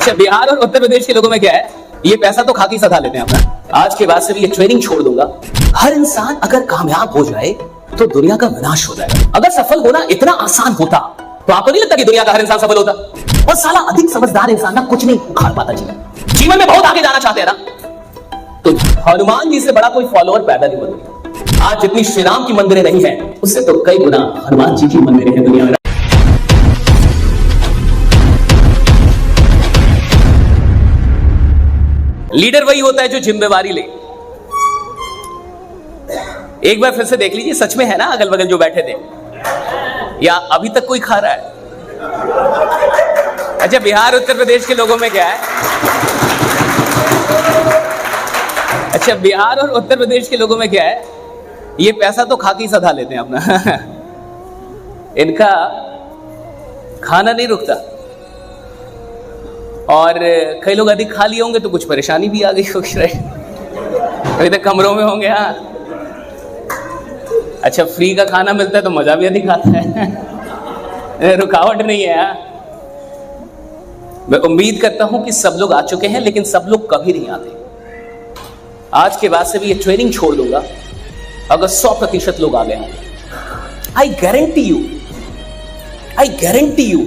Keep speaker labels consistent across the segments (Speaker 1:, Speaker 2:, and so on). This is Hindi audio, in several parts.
Speaker 1: अच्छा, बिहार और उत्तर प्रदेश के लोगों में क्या है, ये पैसा तो खाकी सधा लेते हैं अपना। आज के बाद से भी ये ट्रेनिंग छोड़ दूंगा। हर इंसान अगर कामयाब हो जाए तो दुनिया का विनाश हो जाएगा। अगर सफल होना इतना आसान होता तो आपको नहीं लगता कि दुनिया का हर इंसान सफल होता? और साला अधिक समझदार इंसान ना कुछ नहीं उखाड़ पाता जीवन में बहुत आगे जाना चाहते हैं ना, तो हनुमान जी से बड़ा कोई फॉलोअर पैदा नहीं बनेगा। आज जितनी श्री राम की मंदिरें नहीं है, उससे तो कई गुना हनुमान जी की मंदिरें हैं दुनिया में। लीडर वही होता है जो जिम्मेवारी ले। एक बार फिर से देख लीजिए, सच में है ना अगल बगल जो बैठे थे, या अभी तक कोई खा रहा है? अच्छा, बिहार उत्तर प्रदेश के लोगों में क्या है, अच्छा बिहार और उत्तर प्रदेश के लोगों में क्या है, ये पैसा तो खाकी सधा लेते हैं अपना। इनका खाना नहीं रुकता, और कई लोग अधिक खा लिए होंगे तो कुछ परेशानी भी आ गई होगी, अभी तक कमरों में होंगे। हाँ, अच्छा फ्री का खाना मिलता है तो मजा भी अधिक आता है। रुकावट नहीं है। हाँ, मैं उम्मीद करता हूं कि सब लोग आ चुके हैं, लेकिन सब लोग कभी नहीं आते। आज के बाद से भी ये ट्रेनिंग छोड़ दूंगा अगर 100% लोग आ गए हैं। आई गारंटी यू,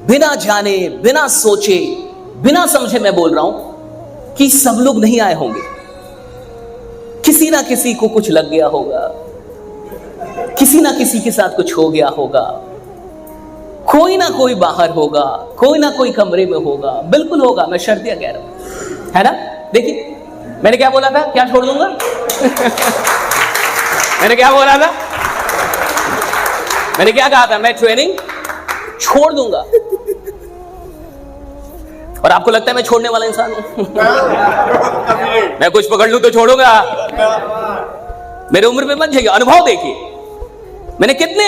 Speaker 1: बिना जाने, बिना सोचे, बिना समझे मैं बोल रहा हूं कि सब लोग नहीं आए होंगे। किसी ना किसी को कुछ लग गया होगा, किसी ना किसी के साथ कुछ हो गया होगा, कोई ना कोई बाहर होगा, कोई ना कोई कमरे में होगा, बिल्कुल होगा, मैं शर्तिया कह रहा हूं, है ना। देखिए मैंने क्या बोला था, क्या छोड़ दूंगा? मैंने क्या बोला था, मैंने क्या कहा था, मैं ट्रेनिंग छोड़ दूंगा। और आपको लगता है मैं छोड़ने वाला इंसान हूं? मैं कुछ पकड़ लूं तो छोड़ूंगा? मेरे उम्र पे मत जाइए, अनुभव देखिए, मैंने कितने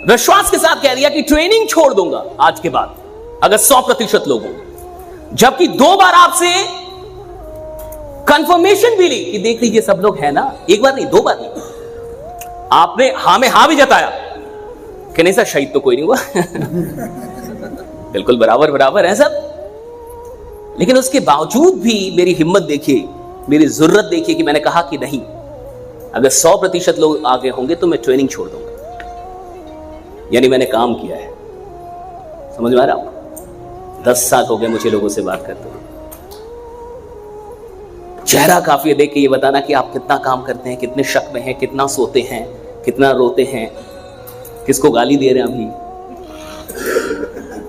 Speaker 1: विश्वास के साथ कह दिया कि ट्रेनिंग छोड़ दूंगा आज के बाद अगर 100% लोग होंगे। जबकि 2 बार आपसे कंफर्मेशन भी ली कि देख लीजिए सब लोग हैं ना, एक बार नहीं 2 बार नहीं, आपने हां में हां भी जताया कि नहीं सर शहीद तो कोई नहीं हुआ। बिल्कुल बराबर बराबर है सब। लेकिन उसके बावजूद भी मेरी हिम्मत देखिए, मेरी जरूरत देखिए कि मैंने कहा कि नहीं, अगर 100% लोग आगे होंगे तो मैं ट्रेनिंग छोड़ दूंगा। यानी मैंने काम किया है। समझ में आ रहा हूं? 10 साल हो गए मुझे लोगों से बात करते हुए। चेहरा काफी है देख के ये बताना कि आप कितना काम करते हैं, कितने शक में हैं, कितना सोते हैं, कितना रोते हैं, किसको गाली दे रहे हैं अभी,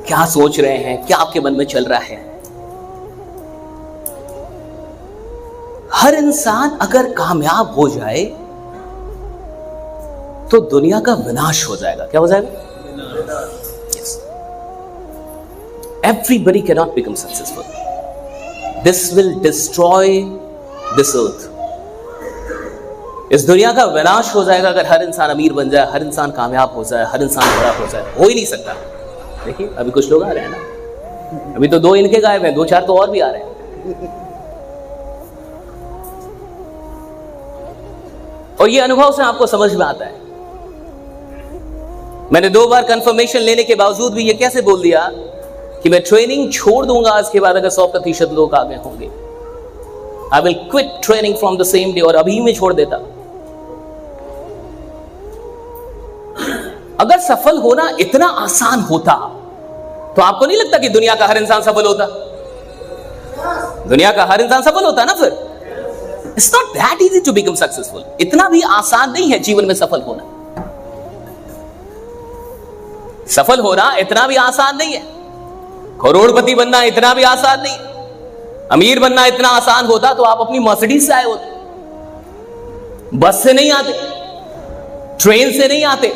Speaker 1: क्या सोच रहे हैं, क्या आपके मन में चल रहा है। हर इंसान अगर कामयाब हो जाए तो दुनिया का विनाश हो जाएगा। क्या हो जाएगा? Yes. Everybody cannot become successful. This will destroy this earth. इस दुनिया का विनाश हो जाएगा अगर हर इंसान अमीर बन जाए, हर इंसान कामयाब हो जाए, हर इंसान बड़ा हो जाए। हो ही नहीं सकता। देखिए अभी कुछ लोग आ रहे हैं ना, अभी तो 2 इनके गायब हैं, 2-4 तो और भी आ रहे हैं। और ये अनुभव से आपको समझ में आता है। मैंने 2 बार कंफर्मेशन लेने के बावजूद भी ये कैसे बोल दिया कि मैं ट्रेनिंग छोड़ दूंगा आज के बाद अगर 100% लोग आगे होंगे। I will quit training from the same day, और अभी मैं छोड़ देता। अगर सफल होना इतना आसान होता तो आपको नहीं लगता कि दुनिया का हर इंसान सफल होता? दुनिया का हर इंसान सफल होता ना फिर। It's not that easy to become successful. इतना भी आसान नहीं है जीवन में सफल होना। सफल होना इतना भी आसान नहीं है। करोड़पति बनना इतना भी आसान नहीं है। अमीर बनना इतना आसान होता तो आप अपनी मर्सिडीज से आए होते। बस से नहीं आते, ट्रेन से नहीं आते,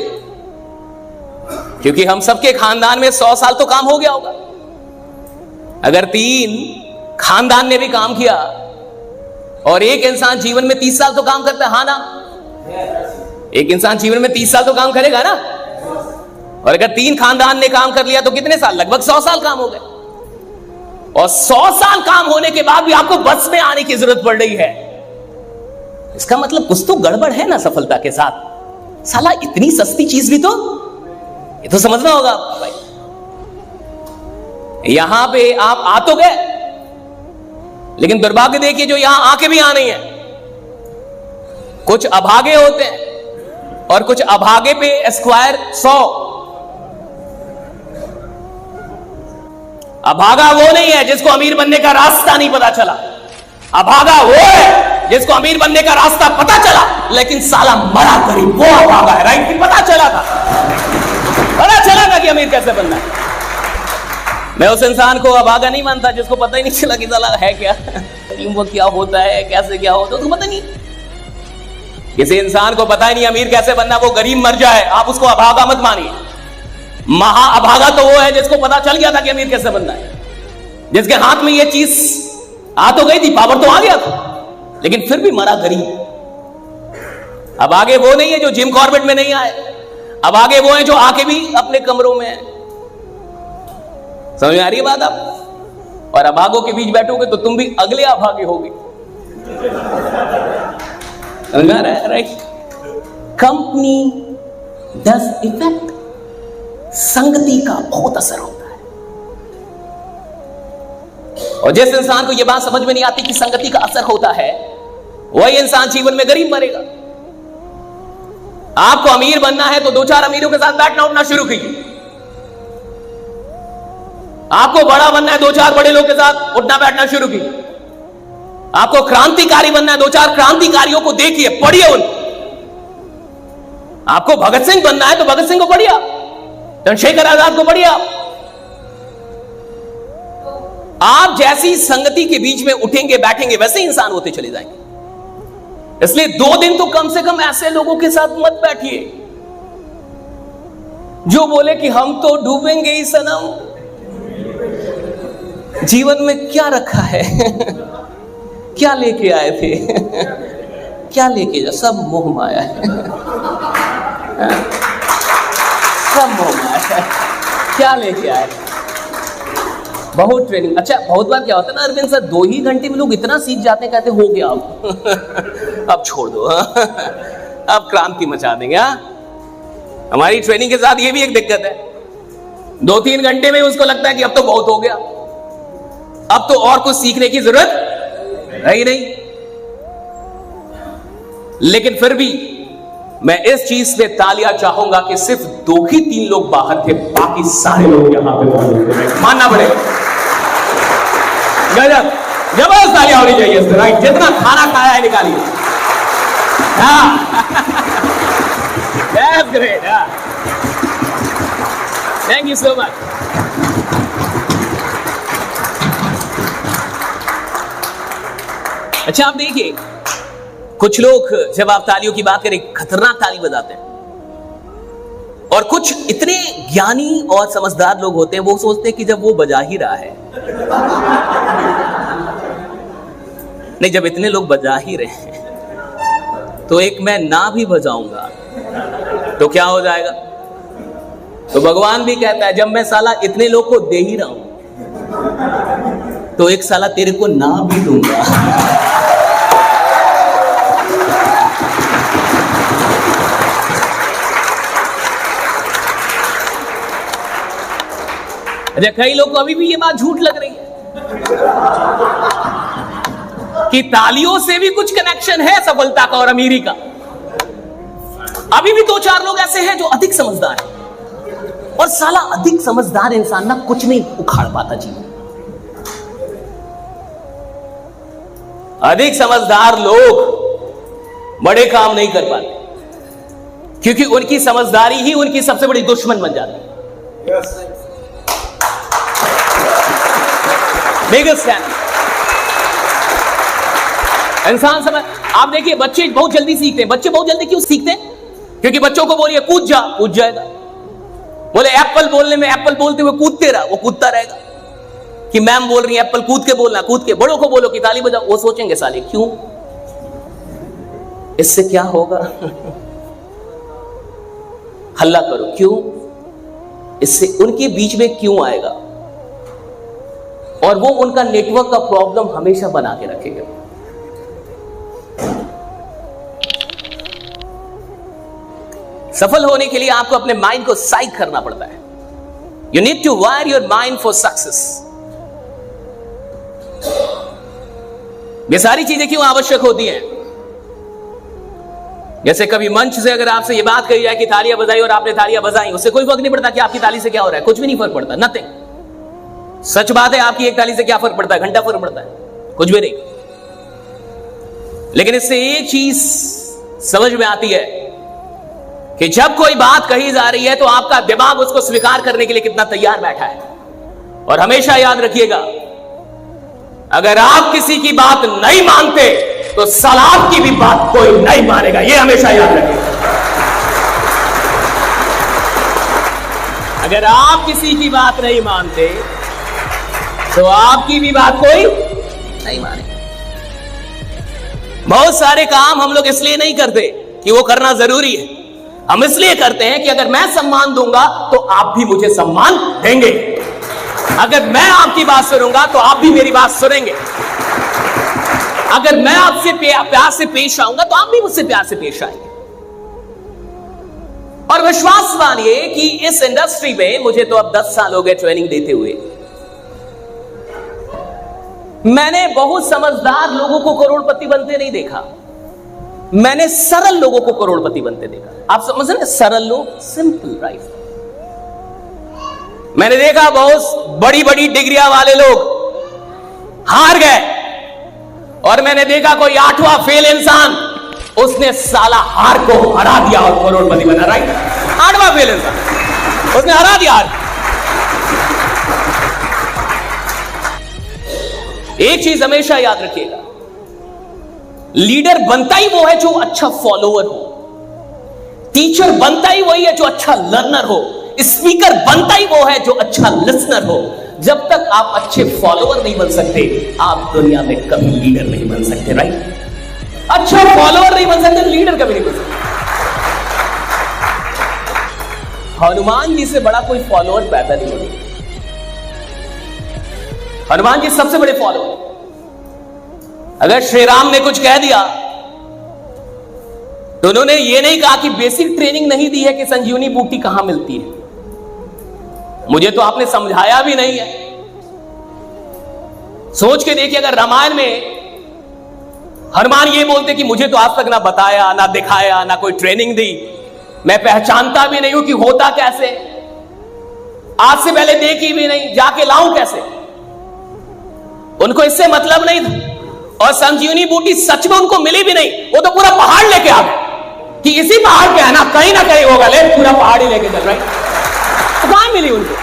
Speaker 1: क्योंकि हम सबके खानदान में 100 साल तो काम हो गया होगा। अगर 3 खानदान ने भी काम किया और एक इंसान जीवन में 30 साल तो काम करता है, हाँ ना? एक इंसान जीवन में 30 साल तो काम करेगा ना। और अगर 3 खानदान ने काम कर लिया तो कितने साल? लगभग 100 साल काम हो गए। और 100 साल काम होने के बाद भी आपको बस में आने की जरूरत पड़ रही है। इसका मतलब कुछ तो गड़बड़ है ना सफलता के साथ। साला इतनी सस्ती चीज भी तो, ये तो समझना होगा भाई। यहां पे आप आ तो गए, लेकिन दुर्भाग्य देखिए जो यहां आके भी आ नहीं है। कुछ अभागे होते हैं और कुछ अभागे पे स्क्वायर 100। अभागा वो नहीं है जिसको अमीर बनने का रास्ता नहीं पता चला। अभागा वो है जिसको अमीर बनने का रास्ता पता चला लेकिन साला मरा गरीब, वो अभागा है। राइट? पता चला था कि अमीर कैसे बनना है। मैं उस इंसान को अभागा नहीं मानता जिसको पता ही नहीं चला कि साला है क्या, वो क्या होता है, कैसे क्या होता है, उसको पता नहीं। किसी इंसान को पता ही नहीं अमीर कैसे बनना, वो गरीब मर जाए, आप उसको अभागा मत मानिए। महा अभागा तो वो है जिसको पता चल गया था कि अमीर कैसे बनना है, जिसके हाथ में ये चीज आ तो गई थी, पावर तो आ गया था, लेकिन फिर भी मरा गरीब। अब आगे वो नहीं है जो जिम कॉर्बेट में नहीं आए, अब आगे वो है जो आके भी अपने कमरों में है। समझ में आ रही है बात आप? और अभागों के बीच बैठोगे तो तुम भी अगले अभागे होगे। समझ में आ रहा है? राइट? Company does effect. संगति का बहुत असर होता है। और जिस इंसान को यह बात समझ में नहीं आती कि संगति का असर होता है, वही इंसान जीवन में गरीब मरेगा। आपको अमीर बनना है तो 2-4 अमीरों के साथ बैठना उठना शुरू कीजिए। आपको बड़ा बनना है 2-4 बड़े लोग के साथ उठना बैठना शुरू कीजिए। आपको क्रांतिकारी बनना है 2-4 क्रांतिकारियों को देखिए, पढ़िए उनको। आपको भगत सिंह बनना है तो भगत सिंह को पढ़िए, चंद्रशेखर आजाद को पढ़िए। आप जैसी संगति के बीच में उठेंगे बैठेंगे वैसे इंसान होते चले जाएंगे। इसलिए 2 दिन तो कम से कम ऐसे लोगों के साथ मत बैठिए जो बोले कि हम तो डूबेंगे ही सनम। जीवन में क्या रखा है? क्या लेके आए थे? क्या लेके जा? सब मोह माया है। सब मोह माया है। क्या लेके आए? बहुत ट्रेनिंग। अच्छा, बहुत बार क्या होता है ना अरविंद सर, 2 ही घंटे में लोग इतना सीख जाते हैं, कहते हो गया अब छोड़ दो, अब क्रांति मचा देंगे। हमारी ट्रेनिंग के साथ ये भी एक दिक्कत है, 2-3 घंटे में उसको लगता है कि अब तो बहुत हो गया, अब तो और कुछ सीखने की जरूरत है ही नहीं। लेकिन फिर भी मैं इस चीज पे तालियां चाहूंगा कि सिर्फ 2 ही 3 लोग बाहर थे, बाकी सारे लोग यहां पे मौजूद थे। मानना पड़ेगा। गजब, जबरदस्त तालियां होनी चाहिए इससे। राइट? जितना खाना खाया है निकालिए। That's great. Thank you so much. अच्छा, आप देखिए, कुछ लोग जब आप तालियों की बात करें खतरनाक ताली बजाते हैं, और कुछ इतने ज्ञानी और समझदार लोग होते हैं वो सोचते हैं कि जब वो बजा ही रहा है, नहीं, जब इतने लोग बजा ही रहे हैं तो एक मैं ना भी बजाऊंगा तो क्या हो जाएगा? तो भगवान भी कहता है जब मैं साला इतने लोग को दे ही रहा हूं तो एक साला तेरे को ना भी दूंगा। अच्छा, कई लोग को अभी भी ये बात झूठ लग रही है कि तालियों से भी कुछ कनेक्शन है सफलता का और अमीरी का। अभी भी 2-4 लोग ऐसे हैं जो अधिक समझदार हैं, और साला अधिक समझदार इंसान ना कुछ नहीं उखाड़ पाता जीवन। अधिक समझदार लोग बड़े काम नहीं कर पाते क्योंकि उनकी समझदारी ही उनकी सबसे बड़ी दुश्मन बन जाती है। बिगेस्ट एनिमी इंसान समझ। आप देखिए, बच्चे बहुत जल्दी सीखते हैं। बच्चे बहुत जल्दी क्यों सीखते हैं? क्योंकि बच्चों को बोलिए कूद जा, कूद जाएगा। बोले एप्पल बोलने में, एप्पल बोलते हुए कूदते रहा, वो कूदता रहेगा। कि मैम बोल रही है एप्पल कूद के बोलना, कूद के। बड़ों को बोलो कि ताली बजाओ, वो सोचेंगे साले क्यों, इससे क्या होगा, हल्ला करो क्यों, इससे उनके बीच में क्यों आएगा, और वो उनका नेटवर्क का प्रॉब्लम हमेशा बना के रखेगा। सफल होने के लिए आपको अपने माइंड को साइक करना पड़ता है। You need to wire your mind for success. ये सारी चीजें क्यों आवश्यक होती हैं? जैसे कभी मंच से अगर आपसे ये बात कही जाए कि तालियां बजाई और आपने तालियां बजाई, उससे कोई फर्क नहीं पड़ता कि आपकी ताली से क्या हो रहा है, कुछ भी नहीं फर्क पड़ता, नथिंग। सच बात है, आपकी एक ताली से क्या फर्क पड़ता है? घंटा फर्क पड़ता है, कुछ भी नहीं। लेकिन इससे एक चीज समझ में आती है कि जब कोई बात कही जा रही है तो आपका दिमाग उसको स्वीकार करने के लिए कितना तैयार बैठा है। और हमेशा याद रखिएगा, अगर आप किसी की बात नहीं मानते तो सलाब की भी बात कोई नहीं मानेगा, यह हमेशा याद रखिएगा। अगर आप किसी की बात नहीं मानते तो आपकी भी बात कोई नहीं मानेगा। बहुत सारे काम हम लोग इसलिए नहीं करते कि वो करना जरूरी है, हम इसलिए करते हैं कि अगर मैं सम्मान दूंगा तो आप भी मुझे सम्मान देंगे, अगर मैं आपकी बात सुनूंगा तो आप भी मेरी बात सुनेंगे, अगर मैं आपसे प्यार से पेश आऊंगा तो आप भी मुझसे प्यार से पेश आएंगे। और विश्वास मानिए कि इस इंडस्ट्री में मुझे तो अब 10 साल हो गए ट्रेनिंग देते हुए, मैंने बहुत समझदार लोगों को करोड़पति बनते नहीं देखा, मैंने सरल लोगों को करोड़पति बनते देखा। आप समझ रहे, सरल लोग, सिंपल लाइफ। मैंने देखा बहुत बड़ी बड़ी डिग्रियां वाले लोग हार गए, और मैंने देखा कोई 8वां फेल इंसान, उसने साला हार को हरा दिया और करोड़पति बना। राइट, 8वां फेल इंसान, उसने हरा दिया हार। एक चीज हमेशा याद रखिएगा, लीडर बनता ही वो है जो अच्छा फॉलोअर हो, टीचर बनता ही वही है जो अच्छा लर्नर हो, स्पीकर बनता ही वो है जो अच्छा लिसनर हो। जब तक आप अच्छे फॉलोअर नहीं बन सकते, आप दुनिया में कभी लीडर नहीं बन सकते। राइट, अच्छा फॉलोअर नहीं बन सकते, लीडर कभी नहीं बन सकते। हनुमान जी से बड़ा कोई फॉलोअर पैदा नहीं होगा। हनुमान जी सबसे बड़े फॉलोअर। अगर श्री राम ने कुछ कह दिया तो उन्होंने ये नहीं कहा कि बेसिक ट्रेनिंग नहीं दी है कि संजीवनी बूटी कहां मिलती है, मुझे तो आपने समझाया भी नहीं है। सोच के देखिए, अगर रामायण में हनुमान ये बोलते कि मुझे तो आज तक ना बताया, ना दिखाया, ना कोई ट्रेनिंग दी, मैं पहचानता भी नहीं हूं कि होता कैसे, आज से पहले देखी भी नहीं, जाके लाऊं कैसे, उनको इससे मतलब नहीं था। और संजीवनी बूटी सच में उनको मिली भी नहीं, वो तो पूरा पहाड़ लेके आ गए कि इसी पहाड़ पे है ना कहीं होगा, ले पूरा पहाड़ ही लेके चल रहा है। तो कहां मिली उनको?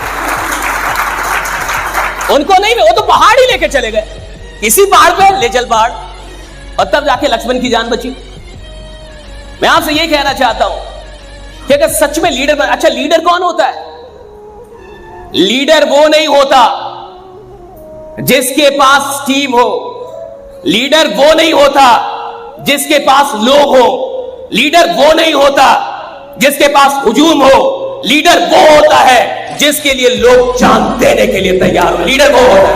Speaker 1: उनको नहीं, वो तो पहाड़ ही लेके चले गए, इसी पहाड़ पे ले चल पहाड़, और तब जाके लक्ष्मण की जान बची। मैं आपसे ये कहना चाहता हूं कि अगर सच में लीडर अच्छा, लीडर कौन होता है? लीडर वो नहीं होता जिसके पास टीम हो, लीडर वो नहीं होता जिसके पास लोग हो, लीडर वो नहीं होता जिसके पास हुजूम हो, लीडर वो होता है जिसके लिए लोग जान देने के लिए तैयार हो। लीडर वो होता है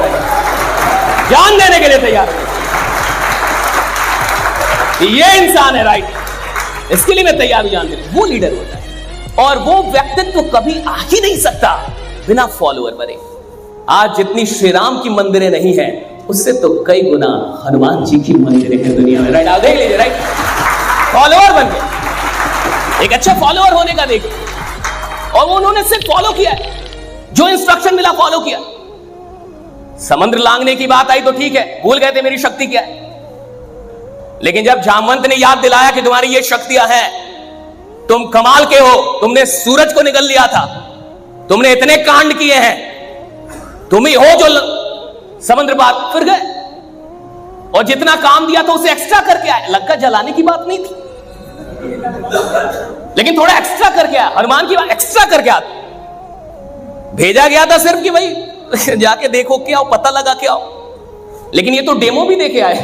Speaker 1: जान देने के लिए तैयार हो, ये इंसान है। राइट, इसके लिए मैं तैयार हूं जान देने, वो लीडर होता है। और वो व्यक्तित्व कभी आ ही नहीं सकता बिना फॉलोअर बने। आज जितनी श्री राम की मंदिरें नहीं है, उससे तो कई गुना हनुमान जी की मंदिरें हैं दुनिया में। राइट, आप देख लीजिए। राइट, फॉलोअर बन गए, एक अच्छा फॉलोअर होने का देखिए, और उन्होंने सिर्फ फॉलो किया, जो इंस्ट्रक्शन मिला फॉलो किया। समुद्र लांघने की बात आई तो ठीक है, भूल गए थे मेरी शक्ति क्या है, लेकिन जब जामवंत ने याद दिलाया कि तुम्हारी ये शक्तियां हैं, तुम कमाल के हो, तुमने सूरज को निगल लिया था, तुमने इतने कांड किए हैं, तुम ही हो जो समुद्र पार, फिर गए और जितना काम दिया था उसे एक्स्ट्रा करके आए। लंका जलाने की बात नहीं थी, लेकिन थोड़ा एक्स्ट्रा करके आया। हनुमान की बात एक्स्ट्रा करके आता, भेजा गया था सिर्फ कि भाई जाके देखो क्या हो, पता लगा क्या हो, लेकिन ये तो डेमो भी देके आए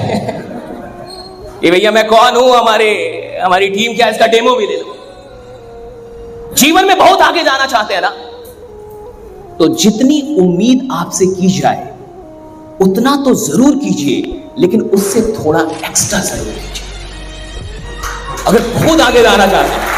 Speaker 1: कि भैया मैं कौन हूं, हमारी टीम क्या है, इसका डेमो भी दे दो। जीवन में बहुत आगे जाना चाहते हैं ना, तो जितनी उम्मीद आपसे की जाए उतना तो जरूर कीजिए, लेकिन उससे थोड़ा एक्स्ट्रा जरूर कीजिए। अगर बहुत आगे जाना चाहते हैं